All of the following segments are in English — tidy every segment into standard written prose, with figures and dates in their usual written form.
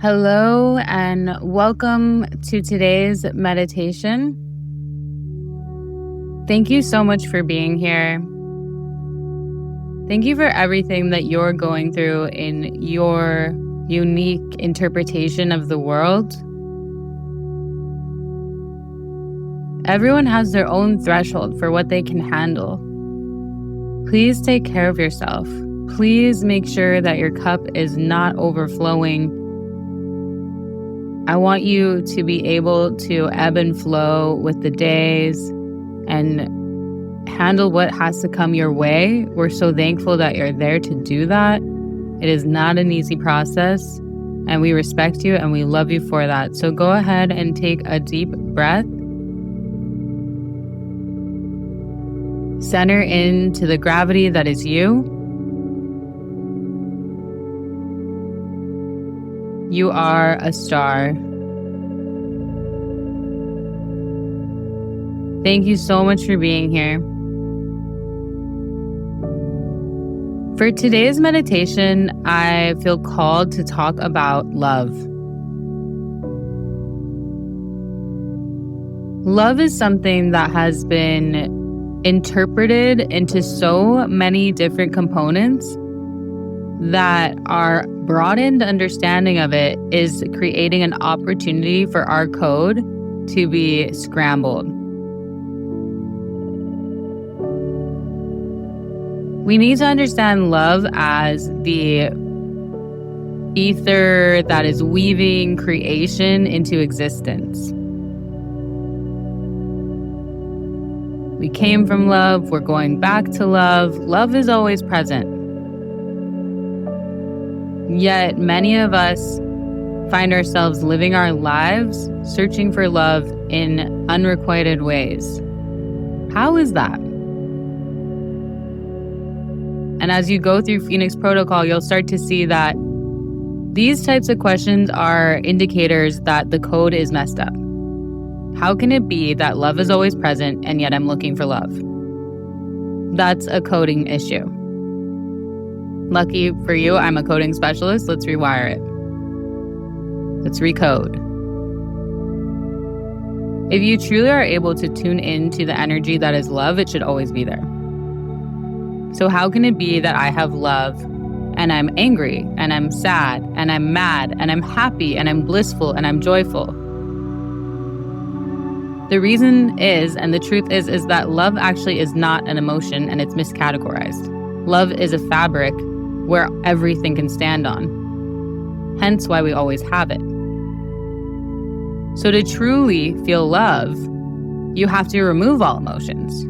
Hello and welcome to today's meditation. Thank you so much for being here. Thank you for everything that you're going through in your unique interpretation of the world. Everyone has their own threshold for what they can handle. Please take care of yourself. Please make sure that your cup is not overflowing. I want you to be able to ebb and flow with the days and handle what has to come your way. We're so thankful that you're there to do that. It is not an easy process, and we respect you and we love you for that. So go ahead and take a deep breath. Center into the gravity that is you. You are a star. Thank you so much for being here. For today's meditation, I feel called to talk about love. Love is something that has been interpreted into so many different components that our broadened understanding of it is creating an opportunity for our code to be scrambled. We need to understand love as the ether that is weaving creation into existence. We came from love, we're going back to love. Love is always present. Yet many of us find ourselves living our lives searching for love in unrequited ways. How is that? And as you go through Phoenix Protocol, you'll start to see that these types of questions are indicators that the code is messed up. How can it be that love is always present and yet I'm looking for love? That's a coding issue. Lucky for you, I'm a coding specialist. Let's rewire it. Let's recode. If you truly are able to tune into the energy that is love, it should always be there. So how can it be that I have love and I'm angry and I'm sad and I'm mad and I'm happy and I'm blissful and I'm joyful? The reason is, and the truth is that love actually is not an emotion and it's miscategorized. Love is a fabric where everything can stand on. Hence why we always have it. So to truly feel love, you have to remove all emotions.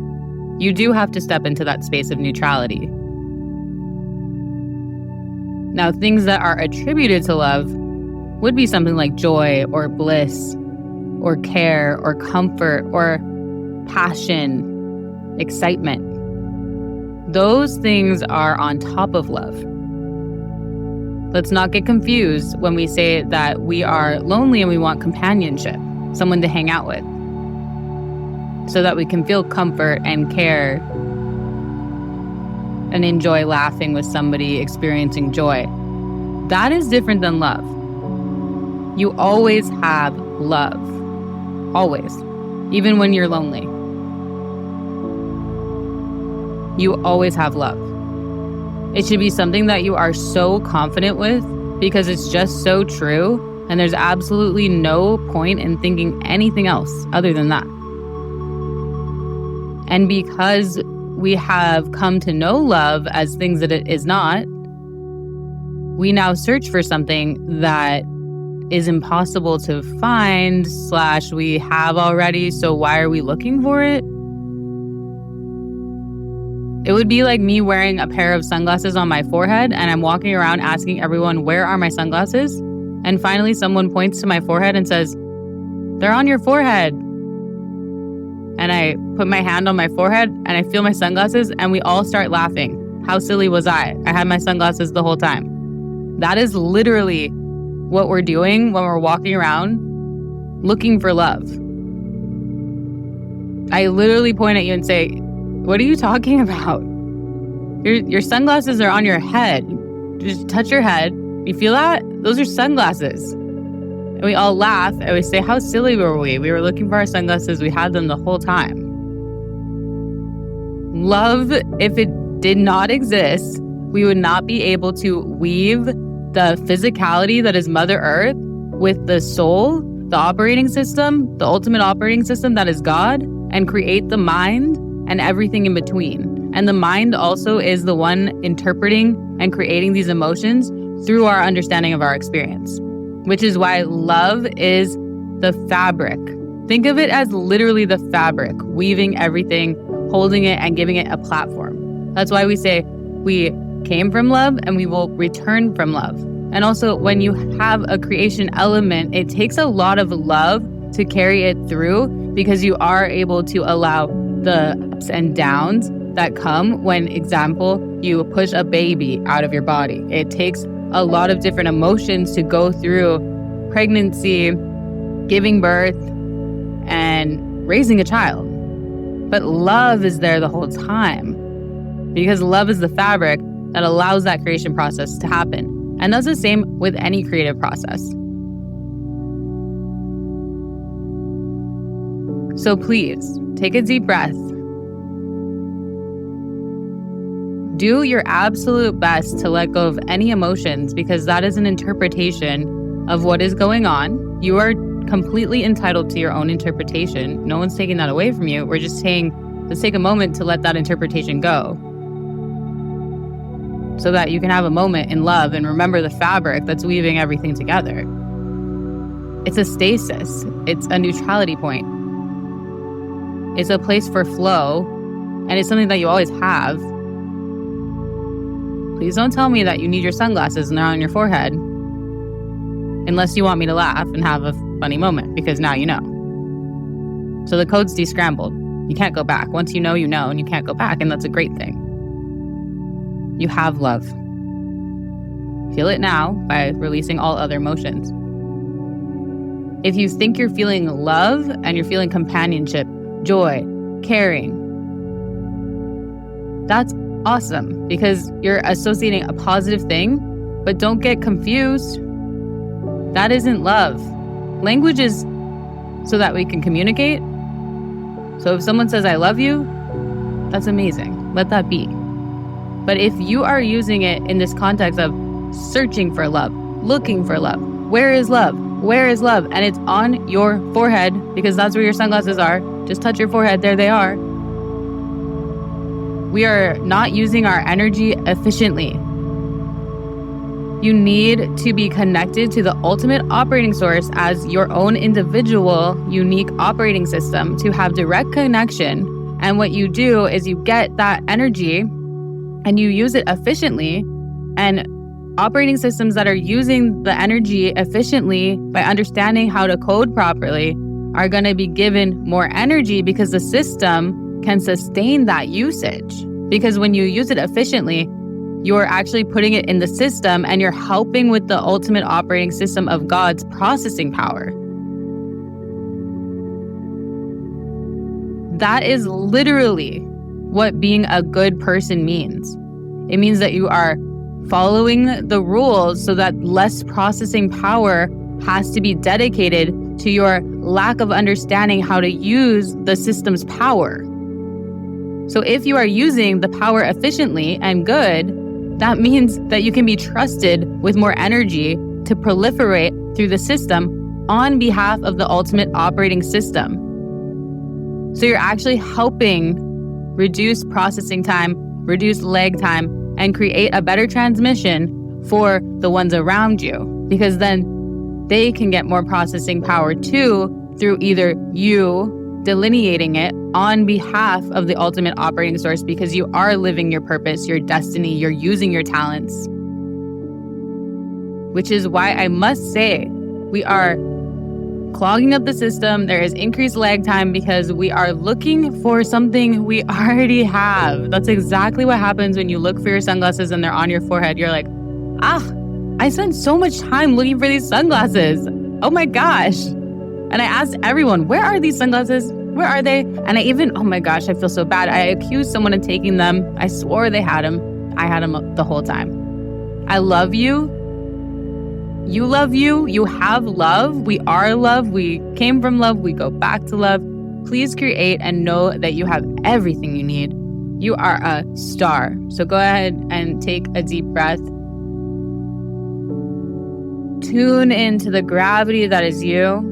You do have to step into that space of neutrality. Now, things that are attributed to love would be something like joy or bliss or care or comfort or passion, excitement. Those things are on top of love. Let's not get confused when we say that we are lonely and we want companionship, someone to hang out with, so that we can feel comfort and care and enjoy laughing with somebody, experiencing joy. That is different than love. You always have love. Always. Even when you're lonely. You always have love. It should be something that you are so confident with because it's just so true, and there's absolutely no point in thinking anything else other than that. And because we have come to know love as things that it is not, we now search for something that is impossible to find / we have already, so why are we looking for it? It would be like me wearing a pair of sunglasses on my forehead and I'm walking around asking everyone, where are my sunglasses? And finally someone points to my forehead and says, they're on your forehead. And I put my hand on my forehead and I feel my sunglasses and we all start laughing. How silly was I? I had my sunglasses the whole time. That is literally what we're doing when we're walking around looking for love. I literally point at you and say, what are you talking about? Your sunglasses are on your head. Just touch your head You feel that? Those are sunglasses. And we all laugh and we say, how silly were we? We were looking for our sunglasses. We had them the whole time. Love, if it did not exist, we would not be able to weave the physicality that is Mother Earth with the soul, the operating system, the ultimate operating system that is God, and create the mind and everything in between. And the mind also is the one interpreting and creating these emotions through our understanding of our experience, which is why love is the fabric. Think of it as literally the fabric, weaving everything, holding it, and giving it a platform. That's why we say we came from love and we will return from love. And also, when you have a creation element, it takes a lot of love to carry it through, because you are able to allow the ups and downs that come when, example, you push a baby out of your body. It takes a lot of different emotions to go through pregnancy, giving birth, and raising a child. But love is there the whole time, because love is the fabric that allows that creation process to happen. And that's the same with any creative process. So please, take a deep breath. Do your absolute best to let go of any emotions, because that is an interpretation of what is going on. You are completely entitled to your own interpretation. No one's taking that away from you. We're just saying, let's take a moment to let that interpretation go, so that you can have a moment in love and remember the fabric that's weaving everything together. It's a stasis. It's a neutrality point. It's a place for flow, and it's something that you always have. Please don't tell me that you need your sunglasses and they're on your forehead, unless you want me to laugh and have a funny moment, because now you know. So the code's descrambled. You can't go back. Once you know, and you can't go back, and that's a great thing. You have love. Feel it now by releasing all other emotions. If you think you're feeling love and you're feeling companionship, joy, caring, that's awesome, because you're associating a positive thing, but don't get confused. That isn't love. Language is so that we can communicate. So if someone says, I love you, that's amazing. Let that be. But if you are using it in this context of searching for love, looking for love, where is love? Where is love? And it's on your forehead, because that's where your sunglasses are. Just touch your forehead. There they are. We are not using our energy efficiently. You need to be connected to the ultimate operating source as your own individual, unique operating system to have direct connection. And what you do is you get that energy and you use it efficiently. And operating systems that are using the energy efficiently by understanding how to code properly are going to be given more energy, because the system can sustain that usage. Because when you use it efficiently, you're actually putting it in the system and you're helping with the ultimate operating system of God's processing power. That is literally what being a good person means. It means that you are following the rules so that less processing power has to be dedicated to your lack of understanding how to use the system's power. So if you are using the power efficiently and good, that means that you can be trusted with more energy to proliferate through the system on behalf of the ultimate operating system. So you're actually helping reduce processing time, reduce lag time, and create a better transmission for the ones around you, because then they can get more processing power too, through either you delineating it on behalf of the ultimate operating source, because you are living your purpose, your destiny, you're using your talents. Which is why I must say we are clogging up the system. There is increased lag time because we are looking for something we already have. That's exactly what happens when you look for your sunglasses and they're on your forehead. You're like, I spent so much time looking for these sunglasses. Oh my gosh. And I asked everyone, where are these sunglasses? Where are they? And I even, oh my gosh, I feel so bad. I accused someone of taking them. I swore they had them. I had them the whole time. I love you. You love you. You have love. We are love. We came from love. We go back to love. Please create and know that you have everything you need. You are a star. So go ahead and take a deep breath. Tune into the gravity that is you.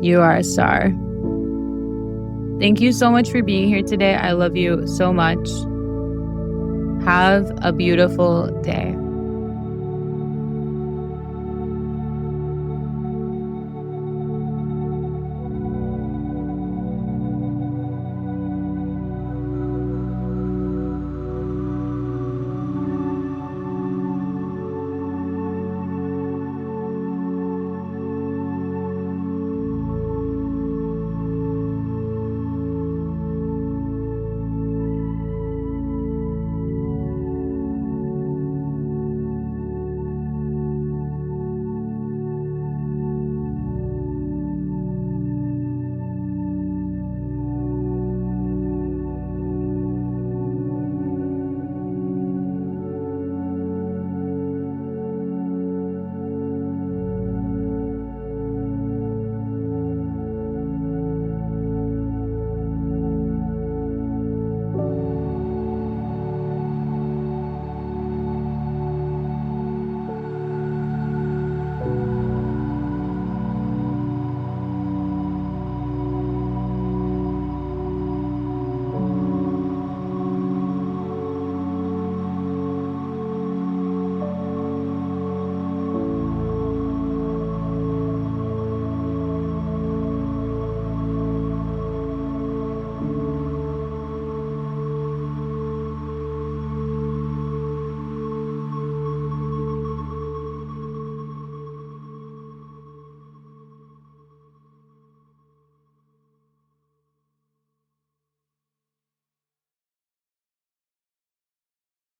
You are a star. Thank you so much for being here today. I love you so much. Have a beautiful day.